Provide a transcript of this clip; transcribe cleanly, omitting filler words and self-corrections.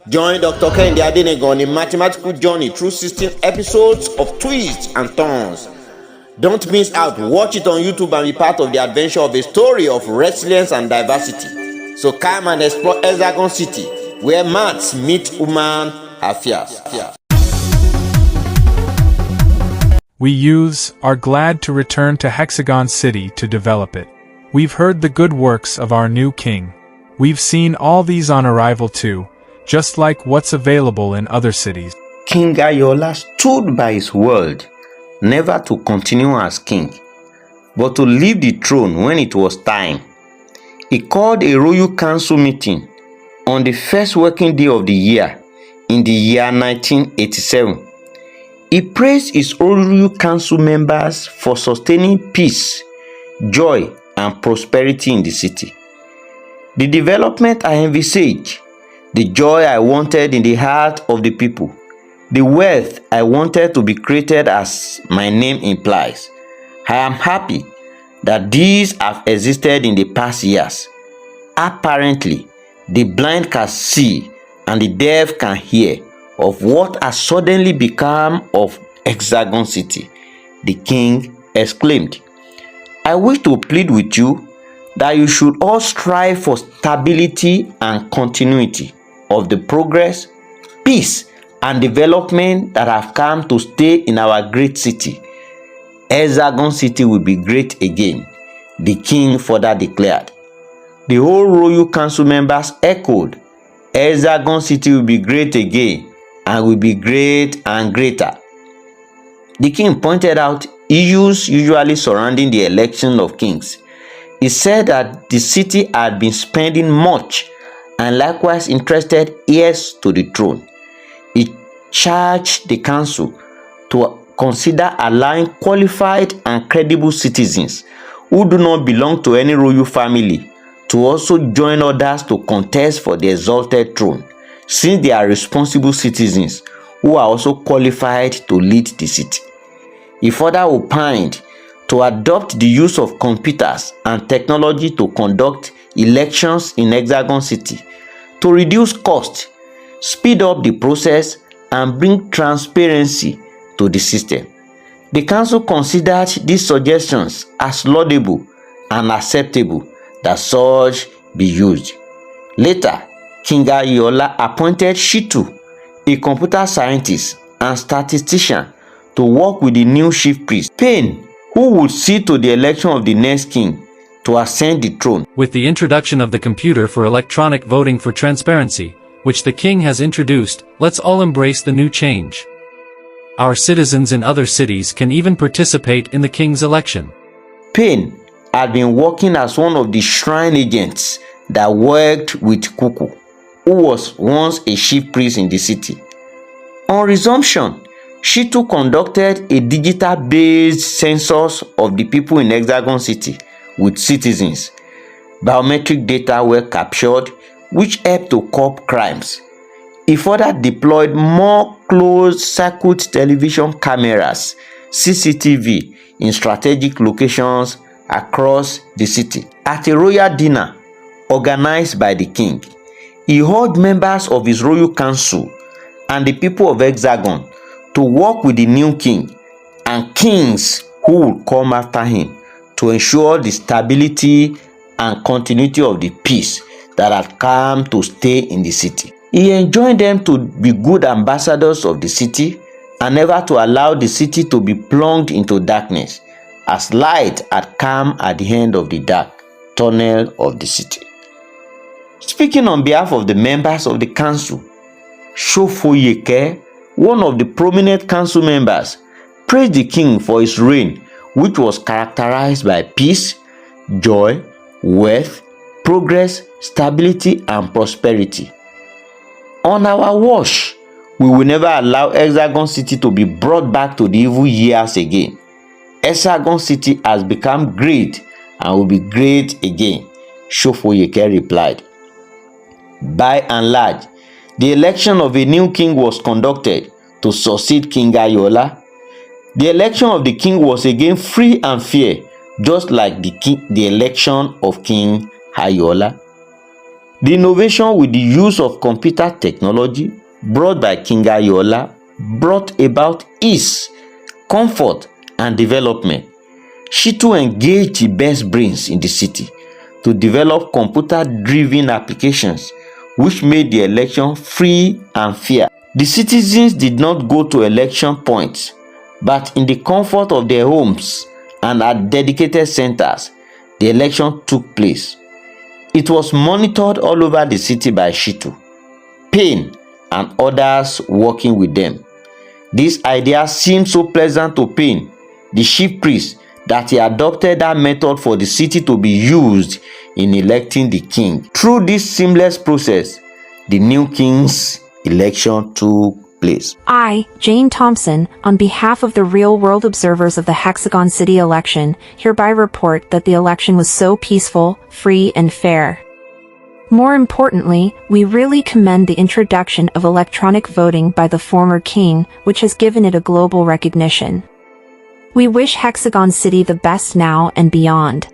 Join Dr. Kehinde Adenegan on a mathematical journey through 16 episodes of twists and turns. Don't miss out. Watch it on YouTube and be part of the adventure of a story of resilience and diversity. So come and explore Hexagon City, where maths meet human affairs. We youths are glad to return to Hexagon City to develop it. We've heard the good works of our new king. We've seen all these on arrival too, just like what's available in other cities. King Ayoola stood by his word, never to continue as king, but to leave the throne when it was time. He called a royal council meeting on the first working day of the year in the year 1987. He praised his royal council members for sustaining peace, joy, and prosperity in the city. The development I envisaged, the joy I wanted in the heart of the people, the wealth I wanted to be created as my name implies. I am happy that these have existed in the past years. Apparently, the blind can see and the deaf can hear of what has suddenly become of Hexagon City, the king exclaimed. I wish to plead with you that you should all strive for stability and continuity of the progress, peace, and development that have come to stay in our great city. Hexagon City will be great again, the king further declared. The whole royal council members echoed, Hexagon City will be great again and will be great and greater. The king pointed out issues usually surrounding the election of kings. He said that the city had been spending much and likewise interested heirs to the throne. He charged the council to consider allowing qualified and credible citizens who do not belong to any royal family to also join others to contest for the exalted throne, since they are responsible citizens who are also qualified to lead the city. He further opined to adopt the use of computers and technology to conduct elections in Hexagon City to reduce cost, speed up the process, and bring transparency to the system. The council considered these suggestions as laudable and acceptable that such be used. Later, King Ayoola appointed Shitu, a computer scientist and statistician, to work with the new chief priest, Pain, who would see to the election of the next king to ascend the throne. With the introduction of the computer for electronic voting for transparency, which the king has introduced, let's all embrace the new change. Our citizens in other cities can even participate in the king's election. Pain had been working as one of the shrine agents that worked with Kuku, who was once a chief priest in the city. On resumption, Shitu conducted a digital-based census of the people in Hexagon City with citizens. Biometric data were captured, which helped to curb crimes. He further deployed more closed-circuit television cameras, CCTV, in strategic locations across the city. At a royal dinner organized by the king, he urged members of his royal council and the people of Hexagon to work with the new king and kings who will come after him to ensure the stability and continuity of the peace that had come to stay in the city. He enjoined them to be good ambassadors of the city and never to allow the city to be plunged into darkness, as light had come at the end of the dark tunnel of the city. Speaking on behalf of the members of the council, Shofoyeke, one of the prominent council members, praised the king for his reign, which was characterized by peace, joy, wealth, progress, stability, and prosperity. On our watch, we will never allow Hexagon City to be brought back to the evil years again. Hexagon City has become great and will be great again, Shofoyeke replied. By and large, the election of a new king was conducted to succeed King Ayoola. The election of the king was again free and fair, just like the election of King Ayoola. The innovation with the use of computer technology brought by King Ayoola brought about ease, comfort, and development. Shitu engaged the best brains in the city to develop computer-driven applications which made the election free and fair. The citizens did not go to election points, but in the comfort of their homes and at dedicated centers, the election took place. It was monitored all over the city by Shitu, Pain, and others working with them. This idea seemed so pleasant to Pain, the chief priest, that he adopted that method for the city to be used in electing the king. Through this seamless process, the new king's election took place. I, Jane Thompson, on behalf of the real-world observers of the Hexagon City election, hereby report that the election was so peaceful, free, and fair. More importantly, we really commend the introduction of electronic voting by the former king, which has given it a global recognition. We wish Hexagon City the best now and beyond.